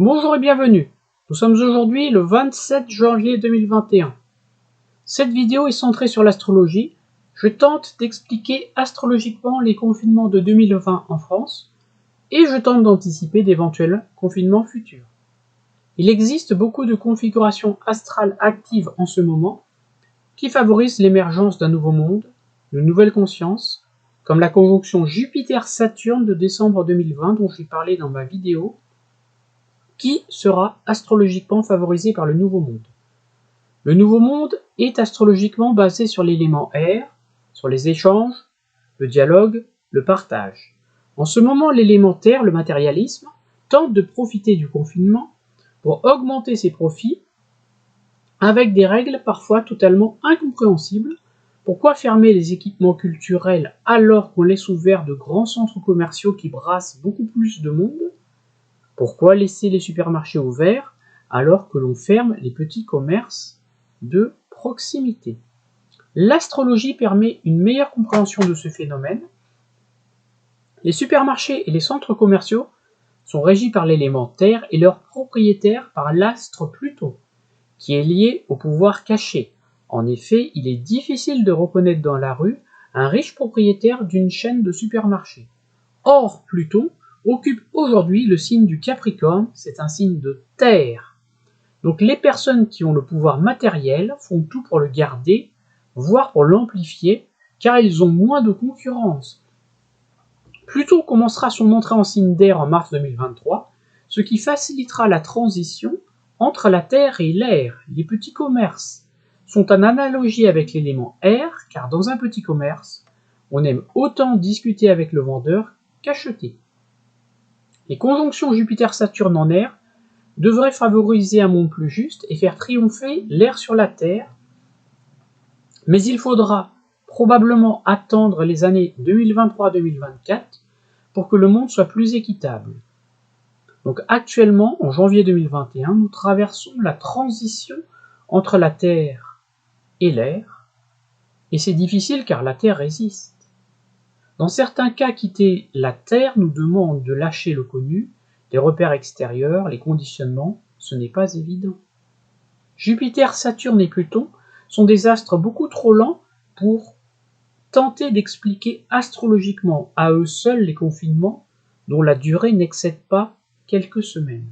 Bonjour et bienvenue. Nous sommes aujourd'hui le 27 janvier 2021. Cette vidéo est centrée sur l'astrologie. Je tente d'expliquer astrologiquement les confinements de 2020 en France et je tente d'anticiper d'éventuels confinements futurs. Il existe beaucoup de configurations astrales actives en ce moment qui favorisent l'émergence d'un nouveau monde, de nouvelles consciences, comme la conjonction Jupiter-Saturne de décembre 2020 dont j'ai parlé dans ma vidéo, qui sera astrologiquement favorisé par le Nouveau Monde. Le Nouveau Monde est astrologiquement basé sur l'élément air, sur les échanges, le dialogue, le partage. En ce moment, l'élément terre, le matérialisme, tente de profiter du confinement pour augmenter ses profits avec des règles parfois totalement incompréhensibles. Pourquoi fermer les équipements culturels alors qu'on laisse ouverts de grands centres commerciaux qui brassent beaucoup plus de monde ? Pourquoi laisser les supermarchés ouverts alors que l'on ferme les petits commerces de proximité? L'astrologie permet une meilleure compréhension de ce phénomène. Les supermarchés et les centres commerciaux sont régis par l'élément terre et leurs propriétaires par l'astre Pluton, qui est lié au pouvoir caché. En effet, il est difficile de reconnaître dans la rue un riche propriétaire d'une chaîne de supermarchés. Or, Pluton occupe aujourd'hui le signe du Capricorne, c'est un signe de terre. Donc les personnes qui ont le pouvoir matériel font tout pour le garder, voire pour l'amplifier, car ils ont moins de concurrence. Pluton commencera son entrée en signe d'air en mars 2023, ce qui facilitera la transition entre la terre et l'air. Les petits commerces sont en analogie avec l'élément air, car dans un petit commerce, on aime autant discuter avec le vendeur qu'acheter. Les conjonctions Jupiter-Saturne en air devraient favoriser un monde plus juste et faire triompher l'air sur la Terre, mais il faudra probablement attendre les années 2023-2024 pour que le monde soit plus équitable. Donc actuellement, en janvier 2021, nous traversons la transition entre la Terre et l'air, et c'est difficile car la Terre résiste. Dans certains cas, quitter la Terre nous demande de lâcher le connu, les repères extérieurs, les conditionnements, ce n'est pas évident. Jupiter, Saturne et Pluton sont des astres beaucoup trop lents pour tenter d'expliquer astrologiquement à eux seuls les confinements dont la durée n'excède pas quelques semaines.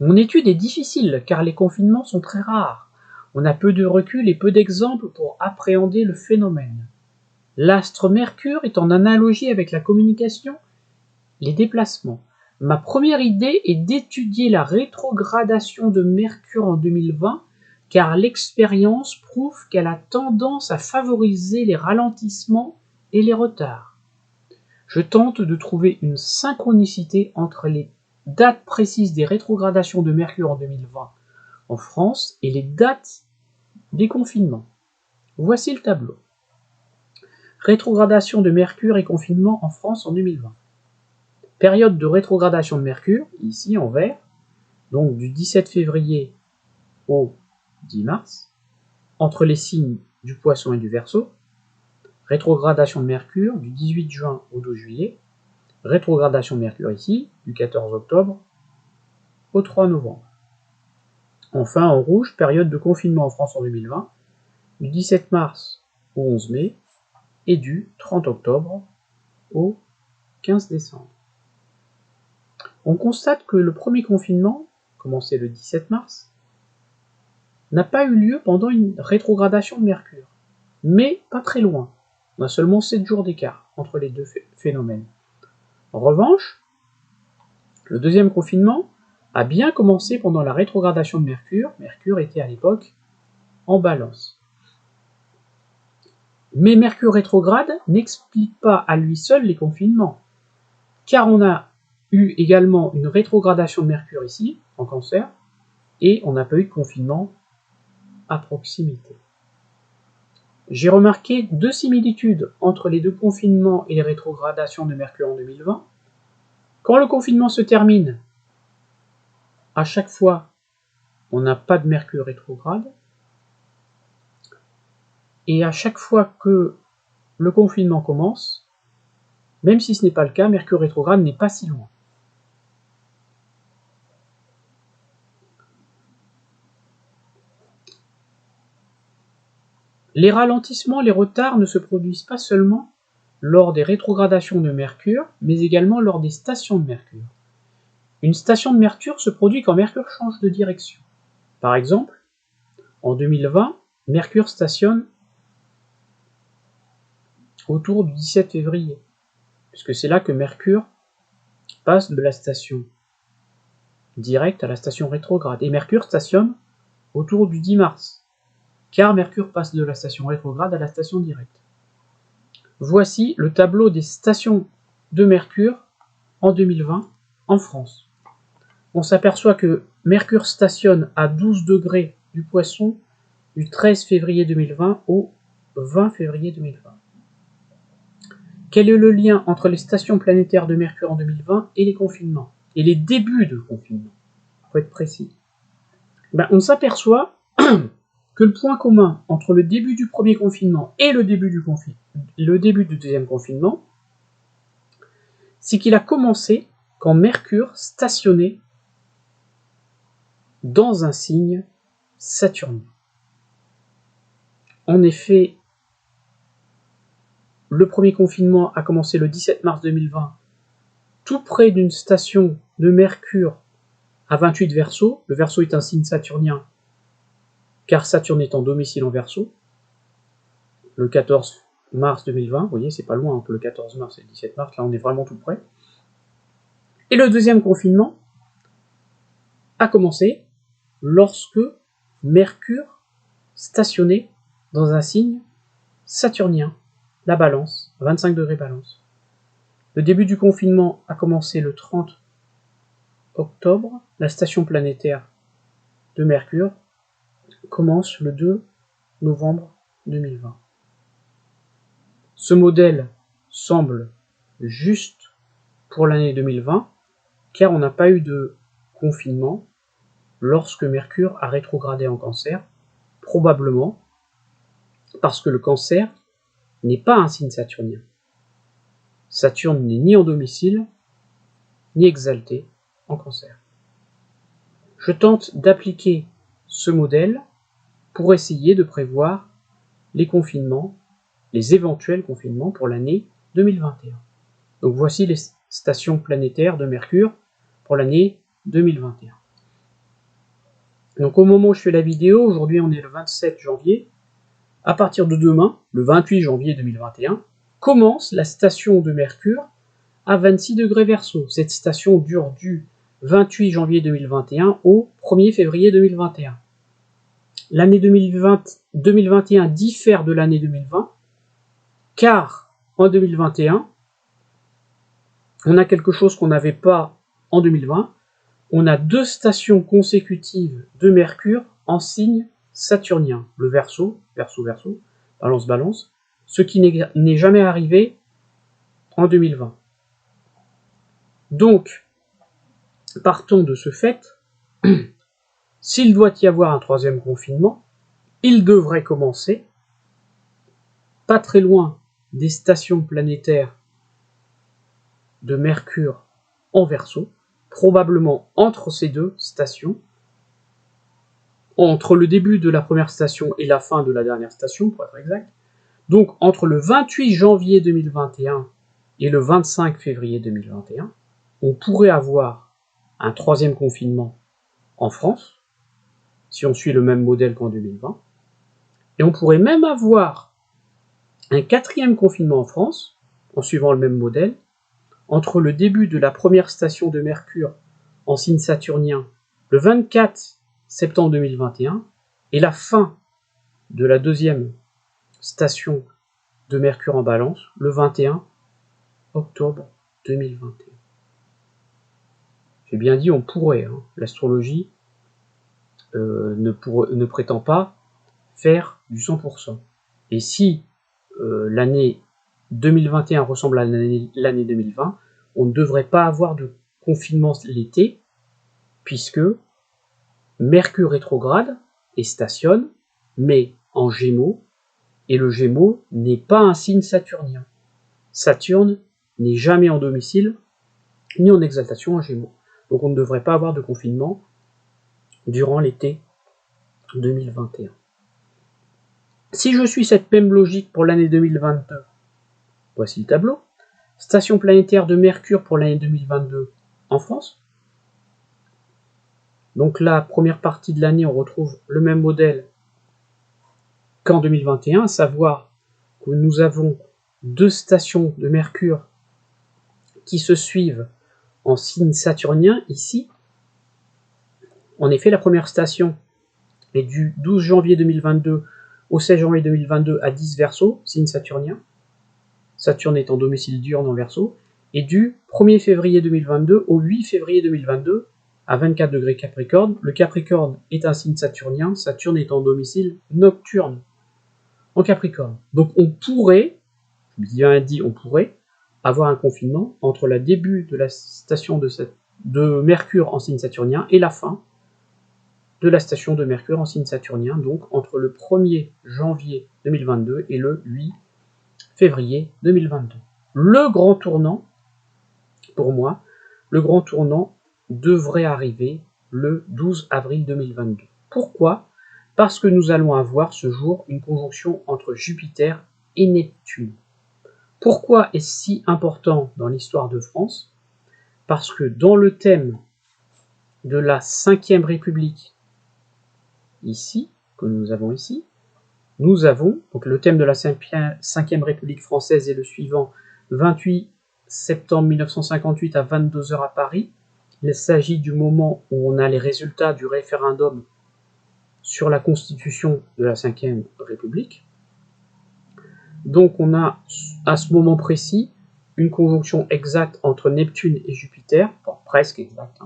Mon étude est difficile car les confinements sont très rares. On a peu de recul et peu d'exemples pour appréhender le phénomène. L'astre Mercure est en analogie avec la communication, les déplacements. Ma première idée est d'étudier la rétrogradation de Mercure en 2020, car l'expérience prouve qu'elle a tendance à favoriser les ralentissements et les retards. Je tente de trouver une synchronicité entre les dates précises des rétrogradations de Mercure en 2020 en France et les dates des confinements. Voici le tableau. Rétrogradation de Mercure et confinement en France en 2020. Période de rétrogradation de Mercure, ici en vert, donc du 17 février au 10 mars, entre les signes du Poisson et du Verseau. Rétrogradation de Mercure du 18 juin au 12 juillet. Rétrogradation de Mercure ici, du 14 octobre au 3 novembre. Enfin, en rouge, période de confinement en France en 2020, du 17 mars au 11 mai, et du 30 octobre au 15 décembre. On constate que le premier confinement, commencé le 17 mars, n'a pas eu lieu pendant une rétrogradation de Mercure, mais pas très loin. On a seulement 7 jours d'écart entre les deux phénomènes. En revanche, le deuxième confinement a bien commencé pendant la rétrogradation de Mercure. Mercure était à l'époque en Balance. Mais Mercure rétrograde n'explique pas à lui seul les confinements, car on a eu également une rétrogradation de Mercure ici, en Cancer, et on n'a pas eu de confinement à proximité. J'ai remarqué deux similitudes entre les deux confinements et les rétrogradations de Mercure en 2020. Quand le confinement se termine, à chaque fois, on n'a pas de Mercure rétrograde, et à chaque fois que le confinement commence, même si ce n'est pas le cas, Mercure rétrograde n'est pas si loin. Les ralentissements, les retards ne se produisent pas seulement lors des rétrogradations de Mercure, mais également lors des stations de Mercure. Une station de Mercure se produit quand Mercure change de direction. Par exemple, en 2020, Mercure stationne autour du 17 février, puisque c'est là que Mercure passe de la station directe à la station rétrograde. Et Mercure stationne autour du 10 mars, car Mercure passe de la station rétrograde à la station directe. Voici le tableau des stations de Mercure en 2020 en France. On s'aperçoit que Mercure stationne à 12 degrés du Poisson du 13 février 2020 au 20 février 2020. Quel est le lien entre les stations planétaires de Mercure en 2020 et les confinements? Et les débuts de confinement, pour être précis. On s'aperçoit que le point commun entre le début du premier confinement et le début du deuxième confinement, c'est qu'il a commencé quand Mercure stationnait dans un signe saturnien. En effet, le premier confinement a commencé le 17 mars 2020, tout près d'une station de Mercure à 28 Verseau. Le Verseau est un signe saturnien, car Saturne est en domicile en Verseau. Le 14 mars 2020, vous voyez, c'est pas loin entre le 14 mars et le 17 mars, là on est vraiment tout près. Et le deuxième confinement a commencé lorsque Mercure stationnait dans un signe saturnien, la Balance, 25 degrés Balance. Le début du confinement a commencé le 30 octobre, la station planétaire de Mercure commence le 2 novembre 2020. Ce modèle semble juste pour l'année 2020, car on n'a pas eu de confinement lorsque Mercure a rétrogradé en Cancer, probablement parce que le Cancer n'est pas un signe saturnien. Saturne n'est ni en domicile, ni exalté en Cancer. Je tente d'appliquer ce modèle pour essayer de prévoir les confinements, les éventuels confinements pour l'année 2021. Donc voici les stations planétaires de Mercure pour l'année 2021. Donc au moment où je fais la vidéo, aujourd'hui on est le 27 janvier, à partir de demain, le 28 janvier 2021, commence la station de Mercure à 26 degrés Verseau. Cette station dure du 28 janvier 2021 au 1er février 2021. L'année 2021 diffère de l'année 2020, car en 2021, on a quelque chose qu'on n'avait pas en 2020. On a 2 stations consécutives de Mercure en signe saturnien. Le Verseau, Verseau, Verseau, Balance, Balance, ce qui n'est jamais arrivé en 2020. Donc, partons de ce fait, s'il doit y avoir un troisième confinement, il devrait commencer pas très loin des stations planétaires de Mercure en Verseau, probablement entre ces 2 stations, entre le début de la première station et la fin de la dernière station, pour être exact. Donc, entre le 28 janvier 2021 et le 25 février 2021, on pourrait avoir un troisième confinement en France, si on suit le même modèle qu'en 2020, et on pourrait même avoir un quatrième confinement en France, en suivant le même modèle, entre le début de la première station de Mercure en signe saturnien, le 24 septembre 2021, et la fin de la deuxième station de Mercure en Balance, le 21 octobre 2021. J'ai bien dit on pourrait, hein. L'astrologie ne prétend pas faire du 100%. Et si l'année 2021 ressemble à l'année 2020, on ne devrait pas avoir de confinement l'été, puisque Mercure rétrograde et stationne, mais en Gémeaux, et le Gémeaux n'est pas un signe saturnien. Saturne n'est jamais en domicile, ni en exaltation en Gémeaux. Donc on ne devrait pas avoir de confinement durant l'été 2021. Si je suis cette même logique pour l'année 2022, voici le tableau. Station planétaire de Mercure pour l'année 2022 en France. Donc la première partie de l'année, on retrouve le même modèle qu'en 2021, à savoir que nous avons deux stations de Mercure qui se suivent en signe saturnien ici. En effet, la première station est du 12 janvier 2022 au 16 janvier 2022 à 10 Verseau, signe saturnien. Saturne est en domicile diurne en Verseau. Et du 1er février 2022 au 8 février 2022 à 24 degrés Capricorne. Le Capricorne est un signe saturnien, Saturne est en domicile nocturne en Capricorne. Donc on pourrait, bien dit on pourrait, avoir un confinement entre le début de la station de Mercure en signe saturnien et la fin de la station de Mercure en signe saturnien, donc entre le 1er janvier 2022 et le 8 février 2022. Le grand tournant, pour moi, le grand tournant devrait arriver le 12 avril 2022. Pourquoi ? Parce que nous allons avoir ce jour une conjonction entre Jupiter et Neptune. Pourquoi est-ce si important dans l'histoire de France ? Parce que dans le thème de la 5e République, ici, que nous avons ici, nous avons, donc le thème de la 5e République française est le suivant, 28 septembre 1958 à 22h à Paris. Il s'agit du moment où on a les résultats du référendum sur la constitution de la 5e République. Donc on a à ce moment précis une conjonction exacte entre Neptune et Jupiter, enfin, presque exacte,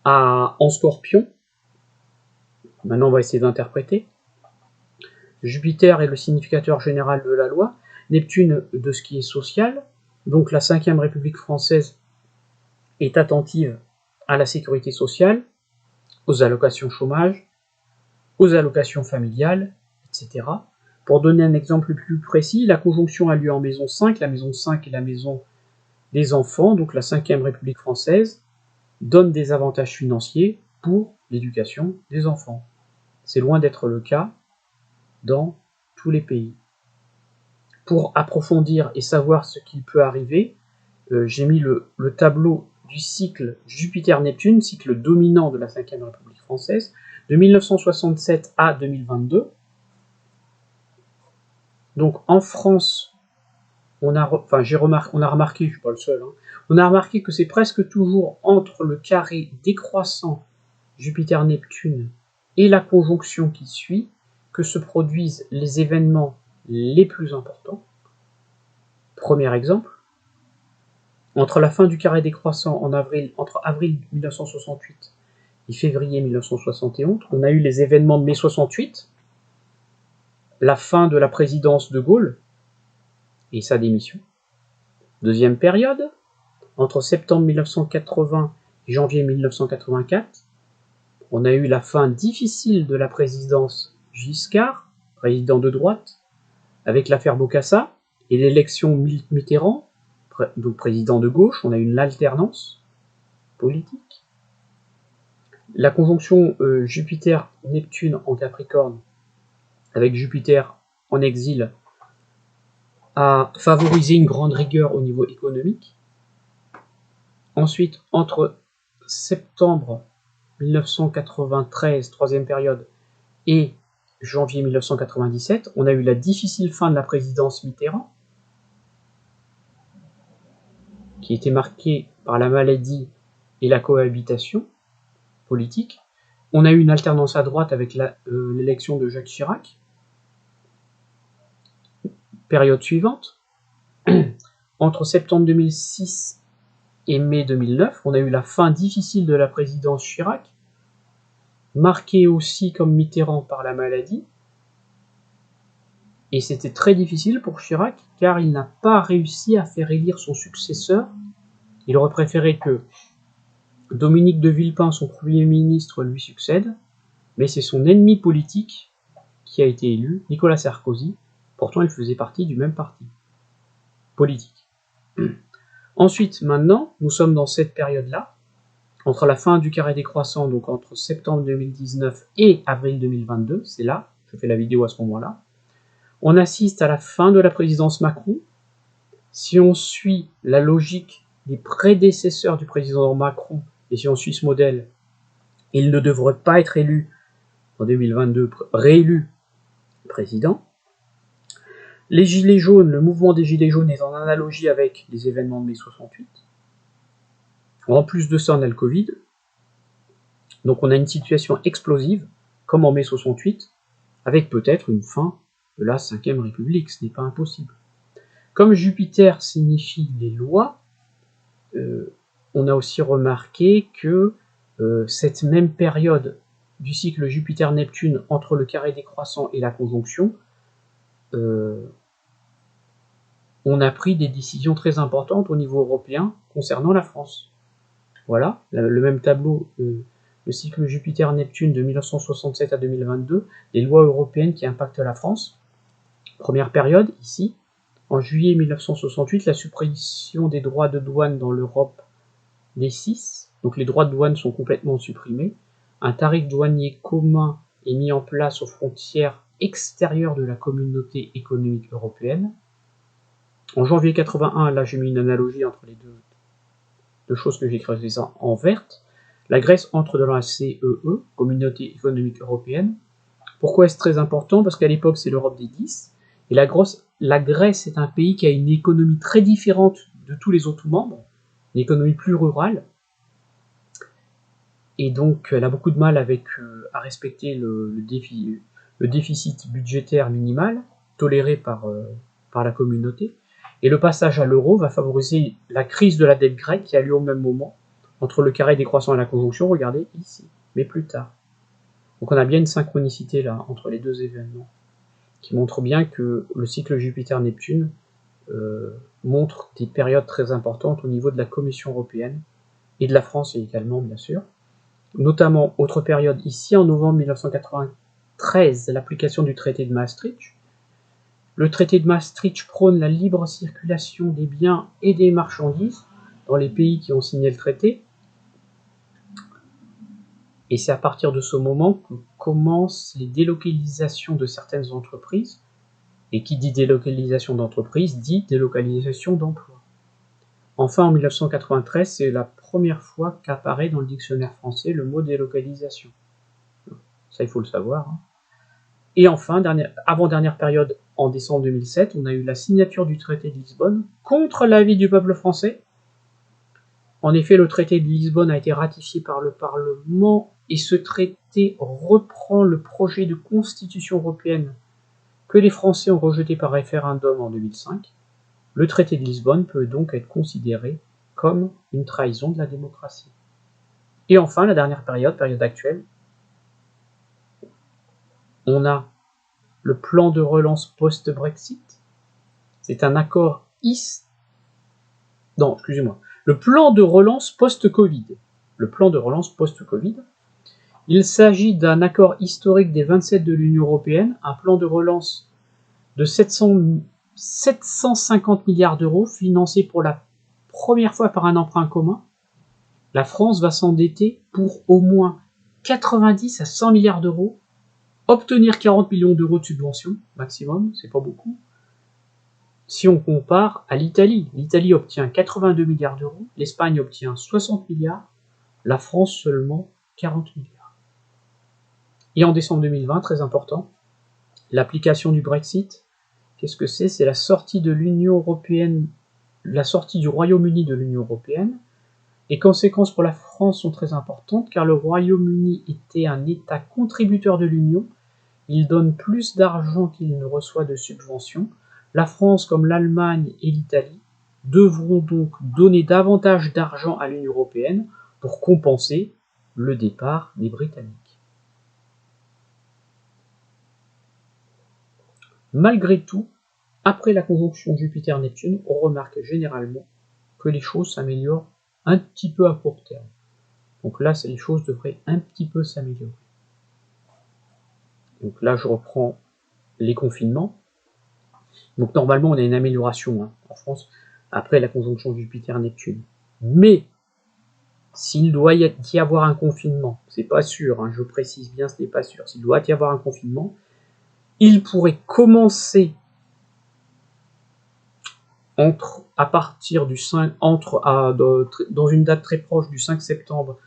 en Scorpion. Maintenant on va essayer d'interpréter. Jupiter est le significateur général de la loi, Neptune de ce qui est social, donc la 5e République française est attentive à la sécurité sociale, aux allocations chômage, aux allocations familiales, etc. Pour donner un exemple plus précis, la conjonction a lieu en maison 5, la maison 5 est la maison des enfants, donc la 5e République française donne des avantages financiers pour l'éducation des enfants. C'est loin d'être le cas dans tous les pays. Pour approfondir et savoir ce qui peut arriver, j'ai mis le tableau du cycle Jupiter-Neptune, cycle dominant de la 5e République française, de 1967 à 2022. Donc en France, on a remarqué, je suis pas le seul, on a remarqué que c'est presque toujours entre le carré décroissant Jupiter-Neptune et la conjonction qui suit que se produisent les événements les plus importants. Premier exemple, entre la fin du carré décroissant entre avril 1968 et février 1971, on a eu les événements de mai 68, la fin de la présidence de Gaulle et sa démission. Deuxième période, entre septembre 1980 et janvier 1984, on a eu la fin difficile de la présidence Giscard, président de droite, avec l'affaire Bokassa, et l'élection Mitterrand, donc président de gauche. On a eu une alternance politique. La conjonction Jupiter-Neptune en Capricorne, avec Jupiter en exil, a favorisé une grande rigueur au niveau économique. Ensuite, entre septembre 1993, troisième période, et janvier 1997, on a eu la difficile fin de la présidence Mitterrand, qui était marquée par la maladie et la cohabitation politique. On a eu une alternance à droite avec l'élection de Jacques Chirac. Période suivante, entre septembre 2006 et mai 2009, on a eu la fin difficile de la présidence Chirac, marquée aussi comme Mitterrand par la maladie. Et c'était très difficile pour Chirac, car il n'a pas réussi à faire élire son successeur. Il aurait préféré que Dominique de Villepin, son Premier ministre, lui succède, mais c'est son ennemi politique qui a été élu, Nicolas Sarkozy. Pourtant, il faisait partie du même parti politique. Ensuite, maintenant, nous sommes dans cette période-là, entre la fin du carré décroissant, donc entre septembre 2019 et avril 2022, c'est là, je fais la vidéo à ce moment-là. On assiste à la fin de la présidence Macron. Si on suit la logique des prédécesseurs du président Macron, et si on suit ce modèle, il ne devrait pas être élu en 2022, réélu président. Les Gilets jaunes, le mouvement des Gilets jaunes est en analogie avec les événements de mai 68. En plus de ça, on a le Covid. Donc on a une situation explosive, comme en mai 68, avec peut-être une fin de la 5e République, ce n'est pas impossible. Comme Jupiter signifie les lois, on a aussi remarqué que cette même période du cycle Jupiter-Neptune entre le carré décroissant et la conjonction, on a pris des décisions très importantes au niveau européen concernant la France. Voilà, le même tableau, le cycle Jupiter-Neptune de 1967 à 2022, les lois européennes qui impactent la France. Première période, ici, en juillet 1968, la suppression des droits de douane dans l'Europe des 6, donc les droits de douane sont complètement supprimés. Un tarif douanier commun est mis en place aux frontières extérieures de la communauté économique européenne. En janvier 81, là j'ai mis une analogie entre les deux choses que j'ai creusées en verte. La Grèce entre dans la CEE, Communauté économique européenne. Pourquoi est-ce très important? Parce qu'à l'époque c'est l'Europe des 10, et la Grèce est un pays qui a une économie très différente de tous les autres membres, une économie plus rurale, et donc elle a beaucoup de mal à respecter le déficit budgétaire minimal toléré par la communauté. Et le passage à l'euro va favoriser la crise de la dette grecque qui a lieu au même moment, entre le carré décroissant et la conjonction, regardez ici, mais plus tard. Donc on a bien une synchronicité là, entre les deux événements, qui montre bien que le cycle Jupiter-Neptune montre des périodes très importantes au niveau de la Commission européenne, et de la France également, bien sûr. Notamment, autre période ici, en novembre 1993, l'application du traité de Maastricht. Le traité de Maastricht prône la libre circulation des biens et des marchandises dans les pays qui ont signé le traité. Et c'est à partir de ce moment que commencent les délocalisations de certaines entreprises. Et qui dit délocalisation d'entreprises dit délocalisation d'emplois. Enfin, en 1993, c'est la première fois qu'apparaît dans le dictionnaire français le mot délocalisation. Ça, il faut le savoir. Hein. Et enfin, avant-dernière période, en décembre 2007, on a eu la signature du traité de Lisbonne contre l'avis du peuple français. En effet, le traité de Lisbonne a été ratifié par le Parlement et ce traité reprend le projet de constitution européenne que les Français ont rejeté par référendum en 2005. Le traité de Lisbonne peut donc être considéré comme une trahison de la démocratie. Et enfin, la dernière période actuelle, on a le plan de relance post-Brexit. C'est un accord le plan de relance post-Covid. Le plan de relance post-Covid. Il s'agit d'un accord historique des 27 de l'Union européenne, un plan de relance de 750 milliards d'euros, financé pour la première fois par un emprunt commun. La France va s'endetter pour au moins 90 à 100 milliards d'euros, obtenir 40 millions d'euros de subventions maximum, c'est pas beaucoup. Si on compare à l'Italie, l'Italie obtient 82 milliards d'euros, l'Espagne obtient 60 milliards, la France seulement 40 milliards. Et en décembre 2020, très important, l'application du Brexit. Qu'est-ce que c'est? C'est la sortie de l'Union européenne, la sortie du Royaume-Uni de l'Union européenne. Les conséquences pour la France sont très importantes car le Royaume-Uni était un État contributeur de l'Union. Il donne plus d'argent qu'il ne reçoit de subventions. La France, comme l'Allemagne et l'Italie, devront donc donner davantage d'argent à l'Union européenne pour compenser le départ des Britanniques. Malgré tout, après la conjonction Jupiter-Neptune, on remarque généralement que les choses s'améliorent un petit peu à court terme. Donc là, les choses devraient un petit peu s'améliorer. Donc là, je reprends les confinements. Donc normalement, on a une amélioration en France après la conjonction Jupiter-Neptune. Mais s'il doit y avoir un confinement, c'est pas sûr, je précise bien, ce n'est pas sûr. S'il doit y avoir un confinement, il pourrait commencer à partir du 5, dans une date très proche du 5 septembre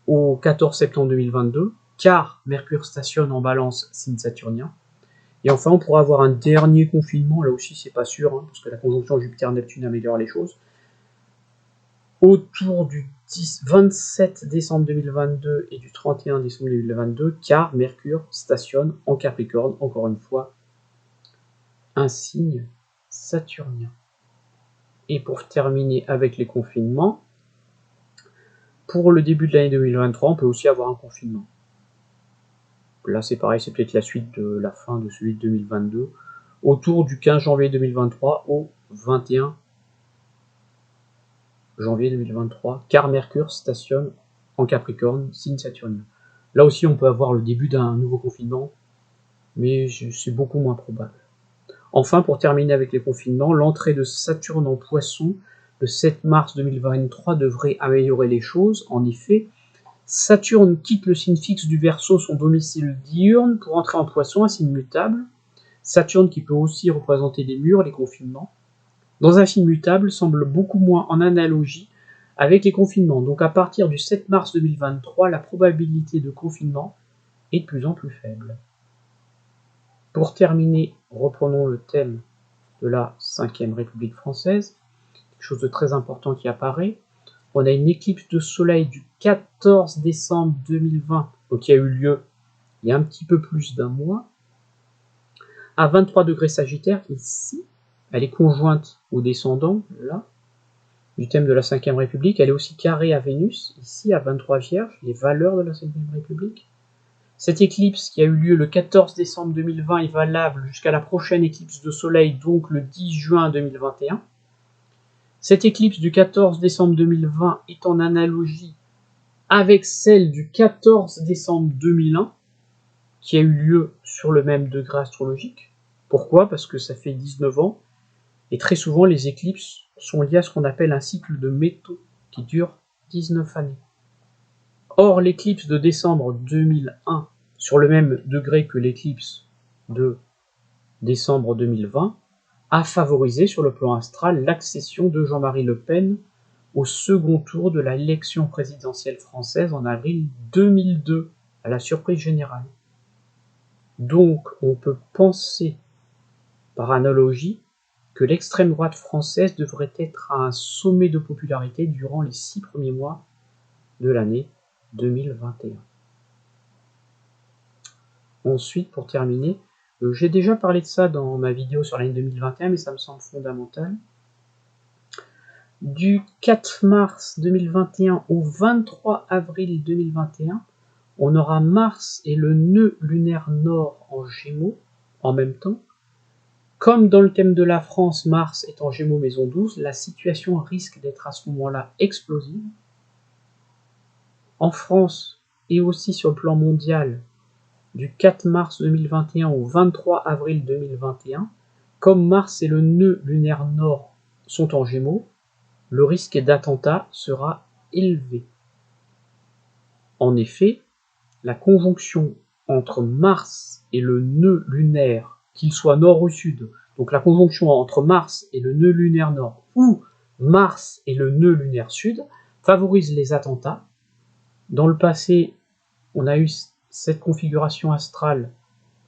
au 14 septembre 2022, car Mercure stationne en Balance, signe saturnien. Et enfin, on pourra avoir un dernier confinement, là aussi c'est pas sûr, hein, parce que la conjonction Jupiter-Neptune améliore les choses, autour du 27 décembre 2022 et du 31 décembre 2022, car Mercure stationne en Capricorne, encore une fois, un signe saturnien. Et pour terminer avec les confinements, pour le début de l'année 2023, on peut aussi avoir un confinement. Là c'est pareil, c'est peut-être la suite de la fin de celui de 2022, autour du 15 janvier 2023 au 21 janvier 2023, car Mercure stationne en Capricorne, signe saturnien. Là aussi on peut avoir le début d'un nouveau confinement, mais c'est beaucoup moins probable. Enfin, pour terminer avec les confinements, l'entrée de Saturne en Poisson le 7 mars 2023 devrait améliorer les choses. En effet, Saturne quitte le signe fixe du Verseau, son domicile diurne, pour entrer en Poisson, un signe mutable. Saturne qui peut aussi représenter les murs, les confinements, dans un signe mutable, semble beaucoup moins en analogie avec les confinements. Donc à partir du 7 mars 2023, la probabilité de confinement est de plus en plus faible. Pour terminer, reprenons le thème de la 5e République française, quelque chose de très important qui apparaît. On a une éclipse de soleil du 14 décembre 2020, donc qui a eu lieu il y a un petit peu plus d'un mois, à 23 degrés Sagittaire, ici. Elle est conjointe au descendant, là, du thème de la 5e République. Elle est aussi carrée à Vénus, ici, à 23 Vierge, les valeurs de la 5e République. Cette éclipse qui a eu lieu le 14 décembre 2020 est valable jusqu'à la prochaine éclipse de soleil, donc le 10 juin 2021. Cette éclipse du 14 décembre 2020 est en analogie avec celle du 14 décembre 2001, qui a eu lieu sur le même degré astrologique. Pourquoi ? Parce que ça fait 19 ans, et très souvent les éclipses sont liées à ce qu'on appelle un cycle de métaux, qui dure 19 années. Or, l'éclipse de décembre 2001, sur le même degré que l'éclipse de décembre 2020, a favorisé sur le plan astral l'accession de Jean-Marie Le Pen au second tour de l'élection présidentielle française en avril 2002, à la surprise générale. Donc, on peut penser, par analogie, que l'extrême droite française devrait être à un sommet de popularité durant les 6 premiers mois de l'année 2021. Ensuite, pour terminer, j'ai déjà parlé de ça dans ma vidéo sur l'année 2021, mais ça me semble fondamental. Du 4 mars 2021 au 23 avril 2021, on aura Mars et le nœud lunaire nord en Gémeaux en même temps. Comme dans le thème de la France, Mars est en Gémeaux maison 12, la situation risque d'être à ce moment-là explosive. En France et aussi sur le plan mondial, du 4 mars 2021 au 23 avril 2021, comme Mars et le nœud lunaire nord sont en Gémeaux, le risque d'attentat sera élevé. En effet, la conjonction entre Mars et le nœud lunaire, qu'il soit nord ou sud, donc la conjonction entre Mars et le nœud lunaire nord ou Mars et le nœud lunaire sud, favorise les attentats. Dans le passé, on a eu cette configuration astrale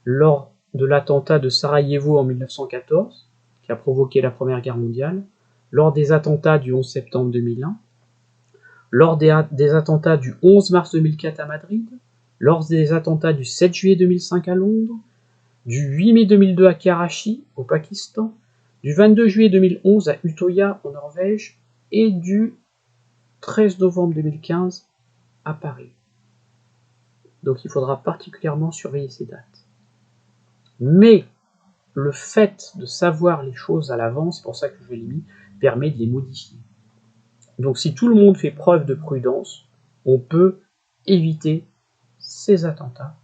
lors de l'attentat de Sarajevo en 1914, qui a provoqué la Première Guerre mondiale, lors des attentats du 11 septembre 2001, lors des attentats du 11 mars 2004 à Madrid, lors des attentats du 7 juillet 2005 à Londres, du 8 mai 2002 à Karachi, au Pakistan, du 22 juillet 2011 à Utøya, en Norvège, et du 13 novembre 2015 à Paris. Donc il faudra particulièrement surveiller ces dates. Mais le fait de savoir les choses à l'avance, c'est pour ça que je l'ai mis, permet de les modifier. Donc si tout le monde fait preuve de prudence, on peut éviter ces attentats.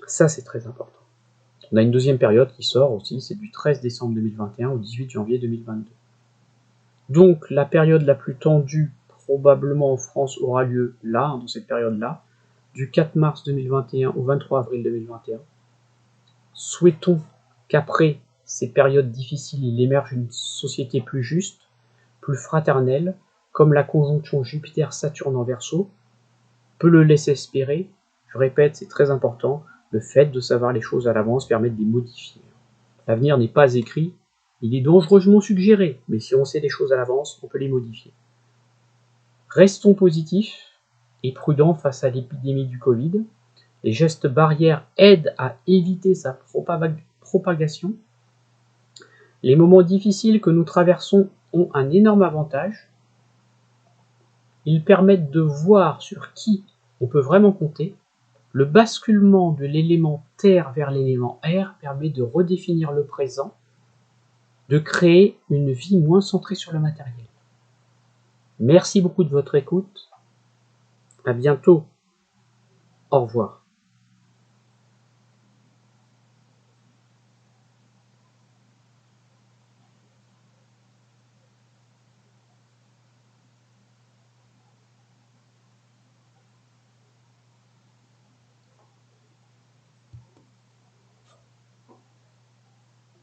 Ça, c'est très important. On a une deuxième période qui sort aussi, c'est du 13 décembre 2021 au 18 janvier 2022. Donc la période la plus tendue, probablement en France, aura lieu là, dans cette période-là, du 4 mars 2021 au 23 avril 2021. Souhaitons qu'après ces périodes difficiles, il émerge une société plus juste, plus fraternelle, comme la conjonction Jupiter-Saturne en Verseau peut le laisser espérer. Je répète, c'est très important, le fait de savoir les choses à l'avance permet de les modifier. L'avenir n'est pas écrit, il est dangereusement suggéré, mais si on sait les choses à l'avance, on peut les modifier. Restons positifs et prudents face à l'épidémie du Covid. Les gestes barrières aident à éviter sa propagation. Les moments difficiles que nous traversons ont un énorme avantage. Ils permettent de voir sur qui on peut vraiment compter. Le basculement de l'élément terre vers l'élément air permet de redéfinir le présent, de créer une vie moins centrée sur le matériel. Merci beaucoup de votre écoute. À bientôt. Au revoir.